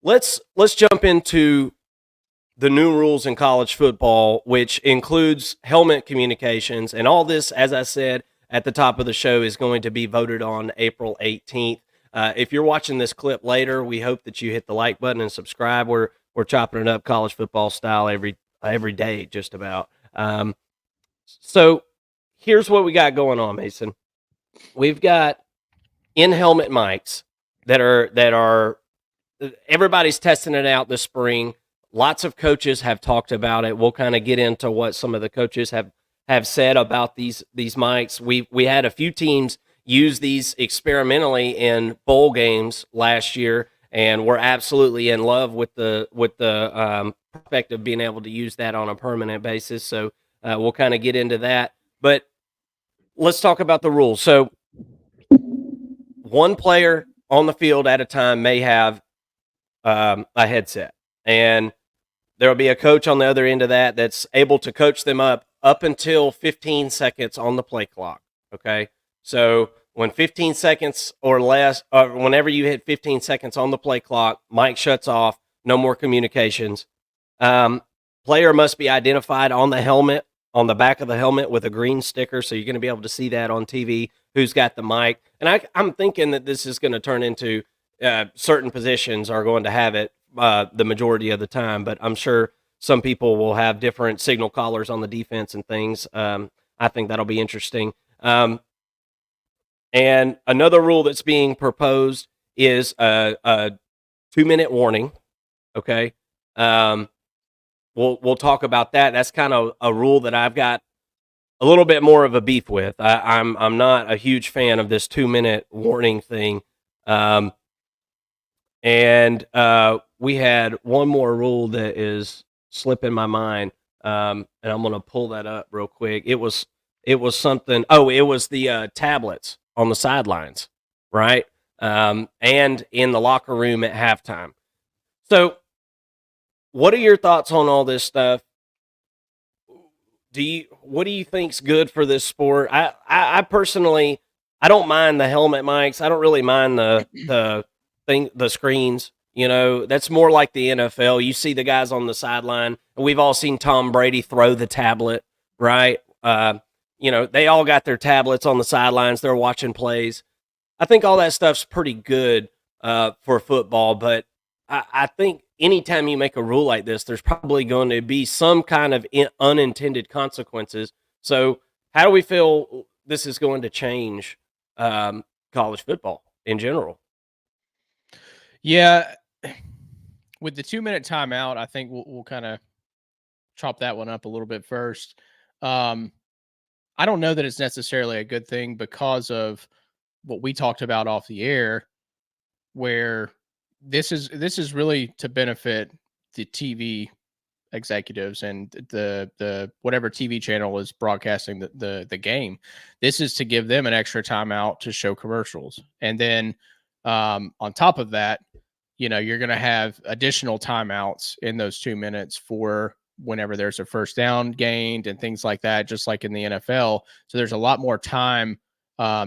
let's jump into the new rules in college football, which includes helmet communications. And all this, as I said at the top of the show, is going to be voted on April 18th. If you're watching this clip later, we hope that you hit the like button and subscribe. We're chopping it up college football style every day, just about. So here's what we got going on, Mason. We've got in-helmet mics that are everybody's testing it out this spring. Lots of coaches have talked about it. We'll kind of get into what some of the coaches have said about these mics. We had a few teams use these experimentally in bowl games last year, and we're absolutely in love with the prospect of being able to use that on a permanent basis. So we'll kind of get into that. But let's talk about the rules. So one player on the field at a time may have a headset, and there'll be a coach on the other end of that that's able to coach them up until 15 seconds on the play clock. Okay. So when 15 seconds or less, or whenever you hit 15 seconds on the play clock, mic shuts off, no more communications. Player must be identified on the helmet, on the back of the helmet with a green sticker. So you're going to be able to see that on TV, who's got the mic. And I'm thinking that this is going to turn into certain positions are going to have it the majority of the time, but I'm sure some people will have different signal callers on the defense and things. I think that'll be interesting. And another rule that's being proposed is a 2-minute warning. Okay. We'll talk about that. That's kind of a rule that I've got a little bit more of a beef with. I'm not a huge fan of this 2-minute warning thing. And we had one more rule that is slipping my mind, and I'm going to pull that up real quick. It was something. Oh, it was the tablets on the sidelines, right? And in the locker room at halftime. So, what are your thoughts on all this stuff? What do you think's good for this sport? I personally, I don't mind the helmet mics. I don't really mind the screens. You know, that's more like the NFL. You see the guys on the sideline, and we've all seen Tom Brady throw the tablet, right? You know, they all got their tablets on the sidelines. They're watching plays. I think all that stuff's pretty good for football, but I think anytime you make a rule like this, there's probably going to be some kind of unintended consequences. So how do we feel this is going to change college football in general? Yeah, with the 2-minute timeout, I think we'll kind of chop that one up a little bit first. I don't know that it's necessarily a good thing because of what we talked about off the air, where this is really to benefit the TV executives and the whatever TV channel is broadcasting the game. This is to give them an extra timeout to show commercials, and then on top of that, you know, you're going to have additional timeouts in those 2 minutes for whenever there's a first down gained and things like that, just like in the NFL. So there's a lot more time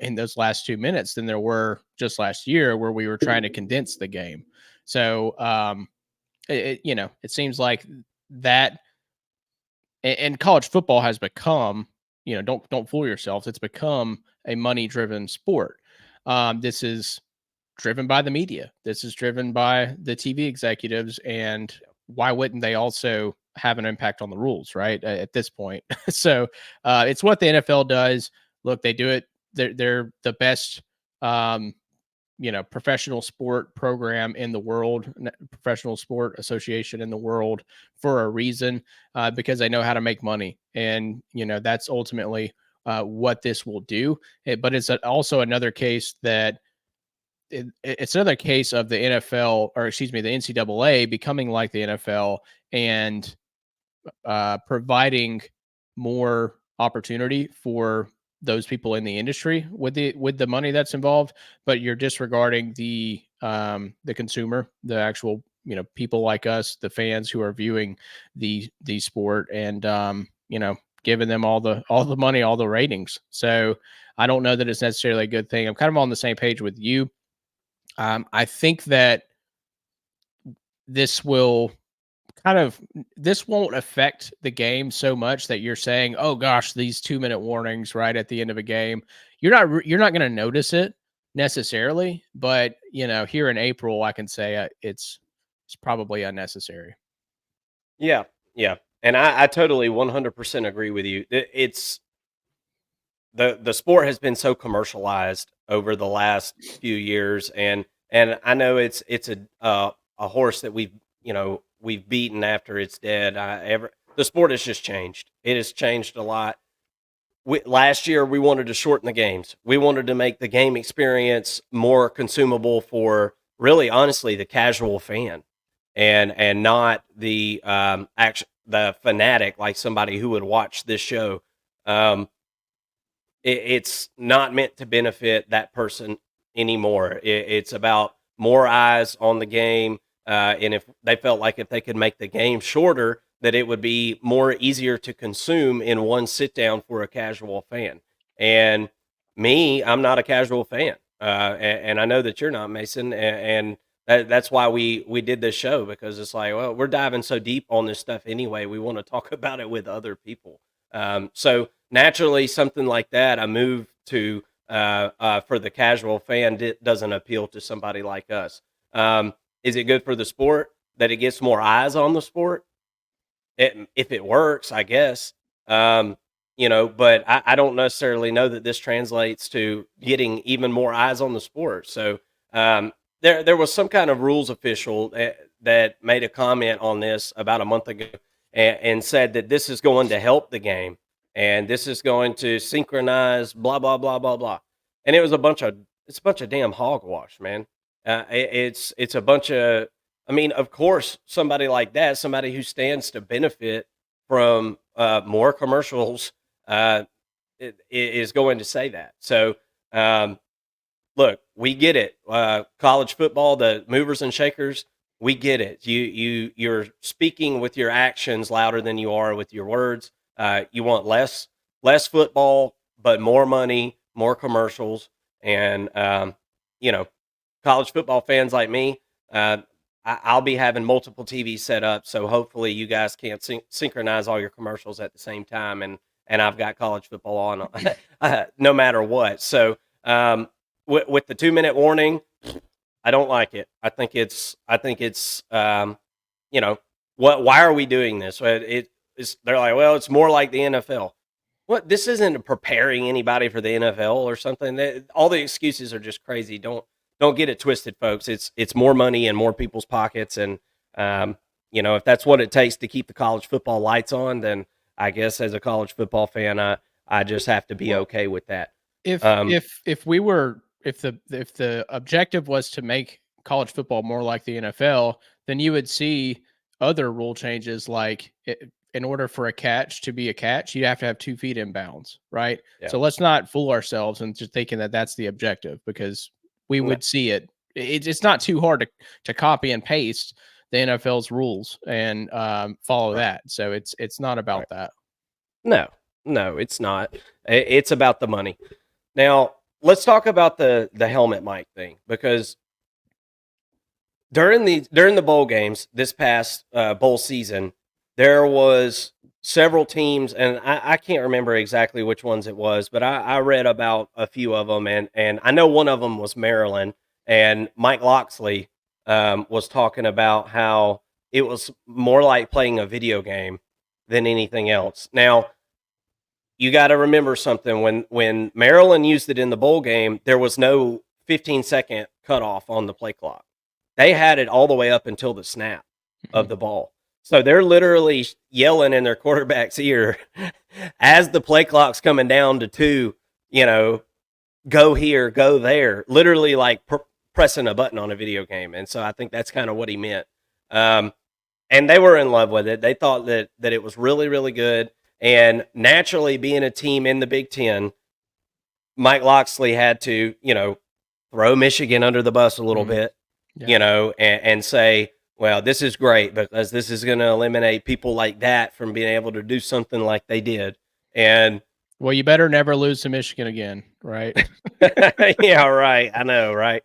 in those last 2 minutes than there were just last year, where we were trying to condense the game. So you know, it seems like that, and college football has become, you know, don't fool yourselves, it's become a money driven sport. This is driven by the media. This is driven by the TV executives, and why wouldn't they also have an impact on the rules, right? At this point, so it's what the NFL does. Look, they do it. They're the best, you know, professional sport program in the world, professional sport association in the world for a reason, because they know how to make money, and you know that's ultimately what this will do. But it's also another case that it's another case of the NFL, or excuse me, the NCAA becoming like the NFL and providing more opportunity for those people in the industry with the money that's involved, but you're disregarding the consumer, the actual, you know, people like us, the fans who are viewing the sport, and you know, giving them all the money, all the ratings. So I don't know that it's necessarily a good thing. I'm kind of on the same page with you. I think that this won't affect the game so much that you're saying, oh gosh, these 2-minute warnings right at the end of a game. You're not going to notice it necessarily, but here in April, I can say it's probably unnecessary. Yeah, yeah, and I totally 100% agree with you. It's the sport has been so commercialized over the last few years, and I know it's a horse that we've beaten after it's dead. The sport has just changed. It has changed a lot. Last year, we wanted to shorten the games. We wanted to make the game experience more consumable for really, honestly, the casual fan, and not the fanatic like somebody who would watch this show. Um, it's not meant to benefit that person anymore. It's about more eyes on the game, and if they felt like if they could make the game shorter, that it would be more easier to consume in one sit down for a casual fan. And me, I'm not a casual fan, and I know that you're not, Mason, and that's why we did this show, because it's like, well, we're diving so deep on this stuff anyway. We want to talk about it with other people. So naturally, something like that, a move to for the casual fan doesn't appeal to somebody like us. Is it good for the sport that it gets more eyes on the sport? If it works, I guess. But I don't necessarily know that this translates to getting even more eyes on the sport. So there was some kind of rules official that made a comment on this about a month ago, and said that this is going to help the game, and this is going to synchronize blah blah blah blah blah. And it's a bunch of damn hogwash, man. It's a bunch of, I mean, of course, somebody like that, somebody who stands to benefit from more commercials, is going to say that. So, look, we get it. College football, the movers and shakers, we get it. You're speaking with your actions louder than you are with your words. You want less football, but more money, more commercials, and you know, college football fans like me. I'll be having multiple TVs set up, so hopefully you guys can't synchronize all your commercials at the same time, and I've got college football on no matter what. So with the 2-minute warning, I don't like it. I think it's what? Why are we doing this? They're like, well, it's more like the NFL. What? This isn't preparing anybody for the NFL or something. All the excuses are just crazy. Don't get it twisted, folks. It's more money in more people's pockets, and if that's what it takes to keep the college football lights on, then I guess as a college football fan, I just have to be okay with that. If Um, the objective was to make college football more like the NFL, then you would see other rule changes like in order for a catch to be a catch, you have to have 2 feet in bounds, right? yeah. So let's not fool ourselves and just thinking that that's the objective, because we No, would see it. It's not too hard to copy and paste the NFL's rules and follow right, that. So it's not right. about that. No, no, it's not. It's about the money. Now, let's talk about the helmet mic thing, because during the bowl games this past bowl season, there was several teams, and I can't remember exactly which ones it was, but I read about a few of them, and I know one of them was Maryland, and Mike Loxley was talking about how it was more like playing a video game than anything else. Now, you got to remember something. When Maryland used it in the bowl game, there was no 15-second cutoff on the play clock. They had it all the way up until the snap of Mhm. the ball. So they're literally yelling in their quarterback's ear as the play clock's coming down to 2, go here, go there, literally like pressing a button on a video game. And so I think that's kind of what he meant. Um, and they were in love with it. They thought that it was really, really good. And naturally, being a team in the Big Ten, Mike Loxley had to, throw Michigan under the bus a little Mhm. bit, Yeah. and say, well, this is great because this is going to eliminate people like that from being able to do something like they did. And Well, you better never lose to Michigan again, right? yeah, right. I know, right?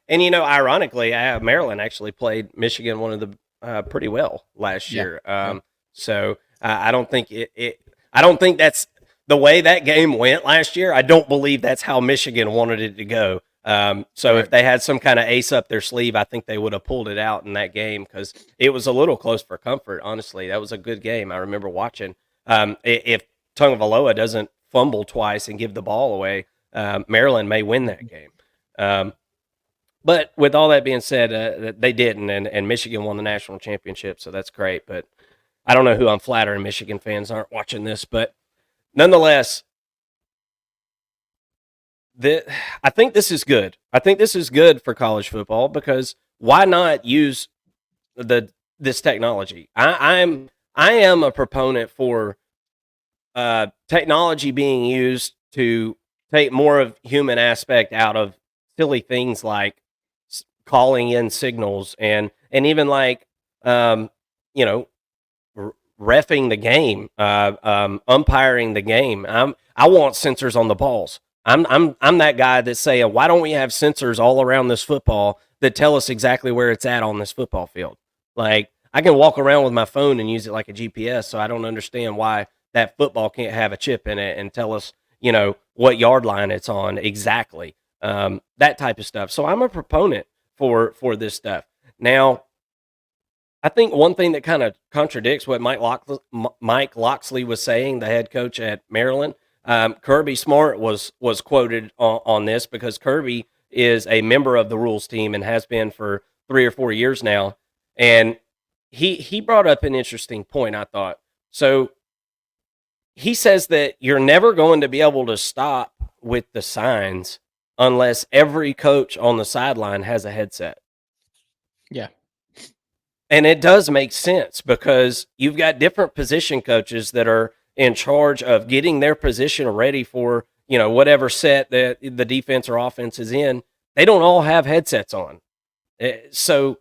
And ironically, Maryland actually played Michigan one of the pretty well last Yeah. year. Yeah. So I don't think I don't think that's the way that game went last year. I don't believe that's how Michigan wanted it to go. So if Right. they had some kind of ace up their sleeve, I think they would have pulled it out in that game because it was a little close for comfort. Honestly, that was a good game. I remember watching. If Tagovailoa doesn't fumble twice and give the ball away, Maryland may win that game. But with all that being said, they didn't, and Michigan won the national championship, so that's great. But I don't know who I'm flattering. Michigan fans aren't watching this, but nonetheless, I think this is good. I think this is good for college football because why not use this technology? I am a proponent for technology being used to take more of human aspect out of silly things like calling in signals and even like um, you know refing the game, umpiring the game. I want sensors on the balls. I'm that guy that's saying, why don't we have sensors all around this football that tell us exactly where it's at on this football field? Like I can walk around with my phone and use it like a GPS, so I don't understand why that football can't have a chip in it and tell us, what yard line it's on exactly. That type of stuff. So I'm a proponent for this stuff. Now, I think one thing that kind of contradicts what Mike Locksley was saying, the head coach at Maryland, Kirby Smart was quoted on this because Kirby is a member of the rules team and has been for 3 or 4 years now, and he brought up an interesting point. I thought so. He says that you're never going to be able to stop with the signs unless every coach on the sideline has a headset. Yeah. And it does make sense because you've got different position coaches that are in charge of getting their position ready for, whatever set that the defense or offense is in. They don't all have headsets on. So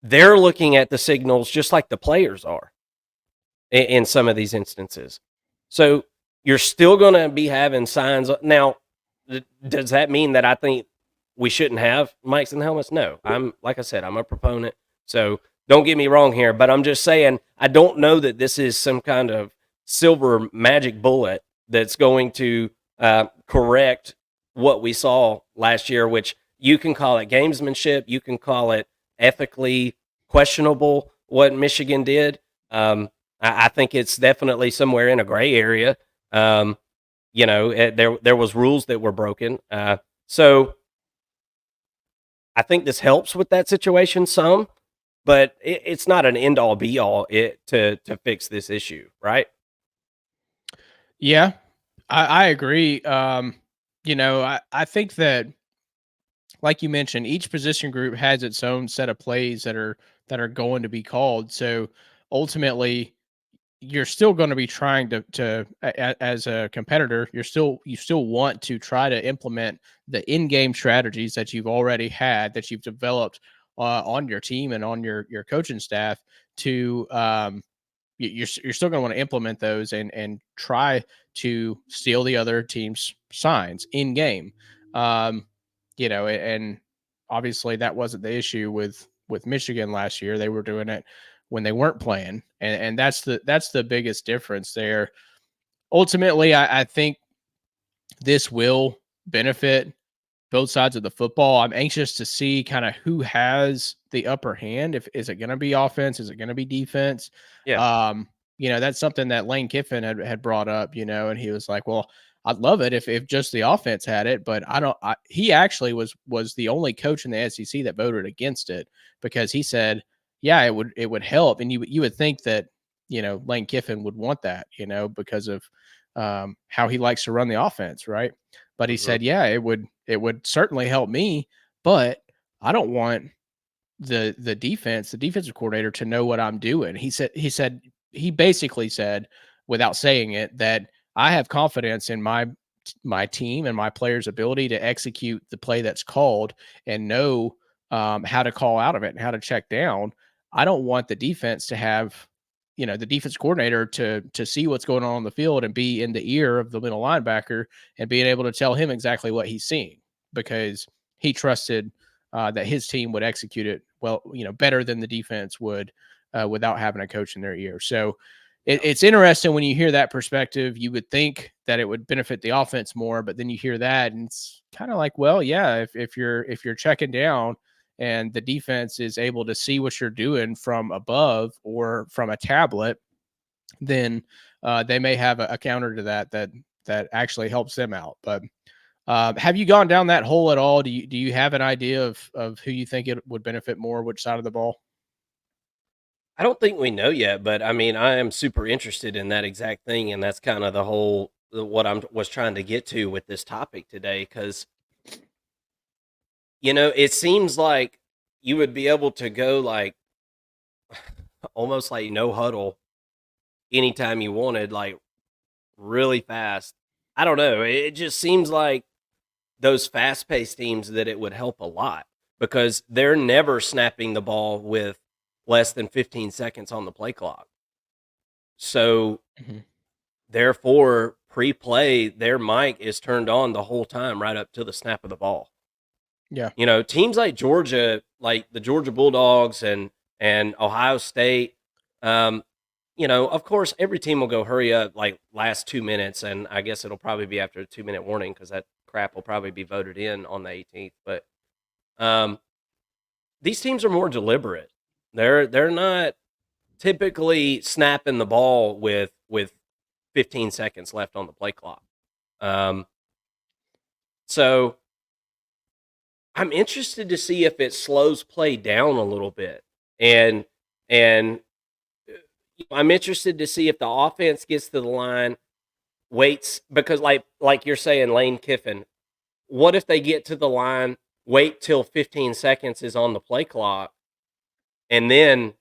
they're looking at the signals just like the players are in some of these instances. So you're still going to be having signs. Now, does that mean that I think we shouldn't have mics and helmets? No. Like I said, I'm a proponent. So don't get me wrong here, but I'm just saying I don't know that this is some kind of silver magic bullet that's going to correct what we saw last year, which you can call it gamesmanship, you can call it ethically questionable what Michigan did. I think it's definitely somewhere in a gray area. There was rules that were broken. So I think this helps with that situation some, but it's not an end all be all to fix this issue, right? Yeah, I agree. I think that, like you mentioned, each position group has its own set of plays that are going to be called. So ultimately, you're still going to be trying as a competitor, you still want to try to implement the in-game strategies that you've already had, that you've developed on your team and on your coaching staff to you're still going to want to implement those and try to steal the other team's signs in game. Um, and obviously that wasn't the issue with Michigan last year. They were doing it when they weren't playing, and that's the biggest difference there. Ultimately, I think this will benefit both sides of the football. I'm anxious to see kind of who has the upper hand. If is it going to be offense? Is it going to be defense? Yeah. Um, that's something that Lane Kiffin had brought up. And he was like, "Well, I'd love it if just the offense had it, but I don't." He actually was the only coach in the SEC that voted against it because he said, "Yeah, it would help," and you would think that Lane Kiffin would want that, because of how he likes to run the offense, right? But he Hmm. said, "Yeah, it would certainly help me, but I don't want the defensive coordinator to know what I'm doing." He basically said, without saying it, that I have confidence in my team and my players' ability to execute the play that's called and know how to call out of it and how to check down. I don't want the defense to have the defense coordinator to see what's going on the field and be in the ear of the middle linebacker and being able to tell him exactly what he's seeing because he trusted that his team would execute it well, better than the defense would without having a coach in their ear. So it's interesting when you hear that perspective. You would think that it would benefit the offense more, but then you hear that, and it's kind of like, well, yeah, if you're checking down and the defense is able to see what you're doing from above or from a tablet, then they may have a counter to that actually helps them out. But have you gone down that hole at all? Do you have an idea of who you think it would benefit more, which side of the ball? I don't think we know yet, but I mean, I am super interested in that exact thing, and that's kind of what I was trying to get to with this topic today, because it seems like you would be able to go like almost like no huddle anytime you wanted, like really fast. I don't know. It just seems like those fast paced teams that it would help a lot because they're never snapping the ball with less than 15 seconds on the play clock. So Mhm. therefore, pre play, their mic is turned on the whole time right up to the snap of the ball. Yeah. Teams like Georgia, like the Georgia Bulldogs and Ohio State, of course, every team will go hurry up like last 2 minutes, and I guess it'll probably be after a 2 minute warning because that crap will probably be voted in on the 18th. But these teams are more deliberate. They're not typically snapping the ball with 15 seconds left on the play clock. So I'm interested to see if it slows play down a little bit, and I'm interested to see if the offense gets to the line, waits because like you're saying, Lane Kiffin. What if they get to the line, wait till 15 seconds is on the play clock, and then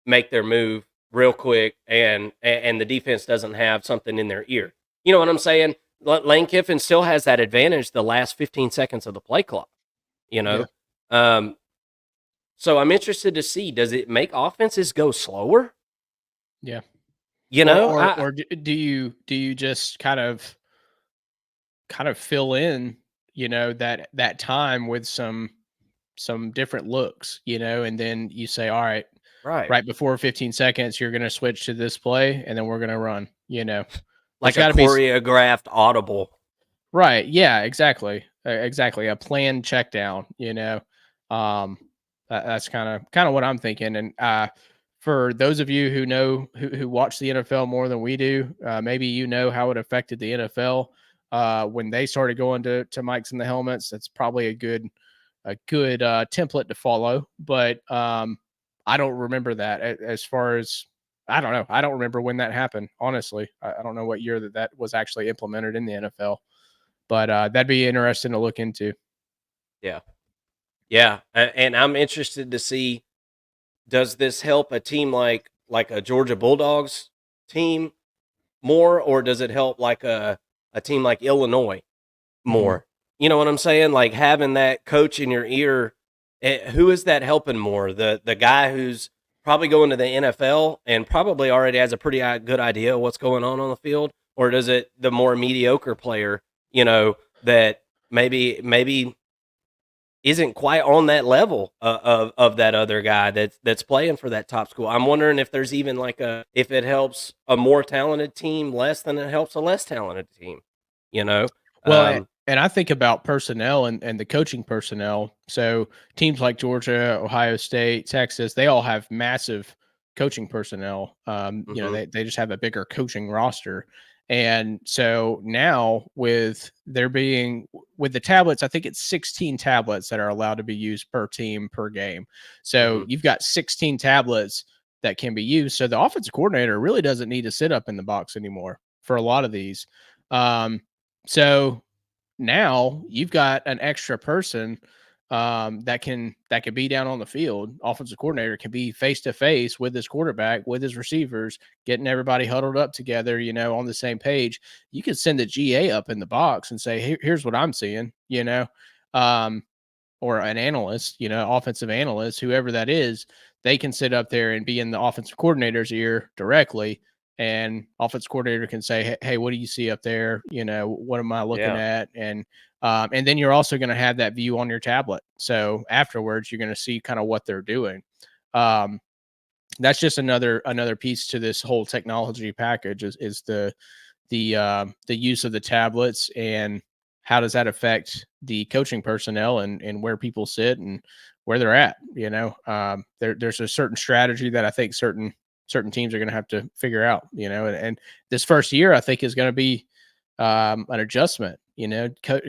make their move real quick, and the defense doesn't have something in their ear? You know what I'm saying? Lane Kiffin still has that advantage the last 15 seconds of the play clock. You Yeah. know, um, so I'm interested to see, does it make offenses go slower? Yeah. You Or know, or I or do you just kind of fill in, that time with some different looks, and then you say, all right, right, right before 15 seconds, you're going to switch to this play and then we're going to run. There's like a got to be choreographed audible. right. Yeah, exactly. Exactly. A planned check down. Um, that's kind of what I'm thinking. And for those of you who know who watch the NFL more than we do, maybe how it affected the NFL when they started going to mics in the helmets. That's probably a good template to follow. But I don't remember that as far as I don't know. I don't remember when that happened. Honestly, I don't know what year that was actually implemented in the NFL. But that'd be interesting to look into. Yeah, yeah, and I'm interested to see, does this help a team like a Georgia Bulldogs team more, or does it help like a team like Illinois Mhm. more? You know what I'm saying? Like having that coach in your ear, who is that helping more? The guy who's probably going to the NFL and probably already has a pretty good idea of what's going on the field, or does it the more mediocre player, that maybe isn't quite on that level of that other guy that's playing for that top school? I'm wondering if there's even if it helps a more talented team less than it helps a less talented team, you know? Well, Um, and I think about personnel and the coaching personnel. So teams like Georgia, Ohio State, Texas, they all have massive coaching personnel. mhm, They just have a bigger coaching roster. And so now with there being with the tablets, I think it's 16 tablets that are allowed to be used per team per game. So mhm. you've got 16 tablets that can be used. So the offensive coordinator really doesn't need to sit up in the box anymore for a lot of these. Um, so now you've got an extra person that can be down on the field. Offensive coordinator can be face to face with his quarterback, with his receivers, getting everybody huddled up together, on the same page. You can send the GA up in the box and say, Here's what I'm seeing. Um, or an analyst, offensive analyst, whoever that is, they can sit up there and be in the offensive coordinator's ear directly and offense coordinator can say, hey, what do you see up there? What am I looking at? And then you're also going to have that view on your tablet. So afterwards, you're going to see kind of what they're doing. That's just another piece to this whole technology package is the use of the tablets, and how does that affect the coaching personnel and where people sit and where they're at. There's a certain strategy that I think certain teams are going to have to figure out. And this first year I think is going to be an adjustment.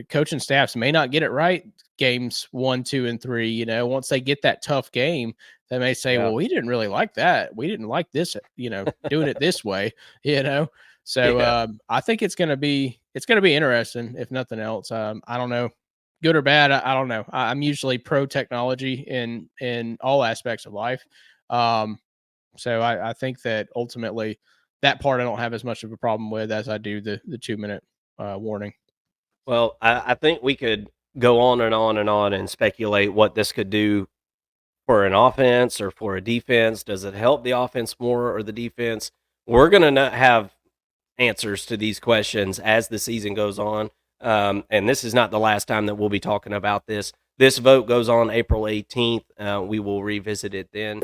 Coaching staffs may not get it right games 1, 2, and 3. Once they get that tough game, they may say, well, we didn't really like that. We didn't like this, doing it this way, So I think it's going to be interesting, if nothing else. I don't know, good or bad. I don't know. I'm usually pro technology in all aspects of life. So I think that ultimately that part I don't have as much of a problem with as I do the 2-minute warning. Well, I think we could go on and on and on and speculate what this could do for an offense or for a defense. Does it help the offense more or the defense? We're going to have answers to these questions as the season goes on. And this is not the last time that we'll be talking about this. This vote goes on April 18th. We will revisit it then.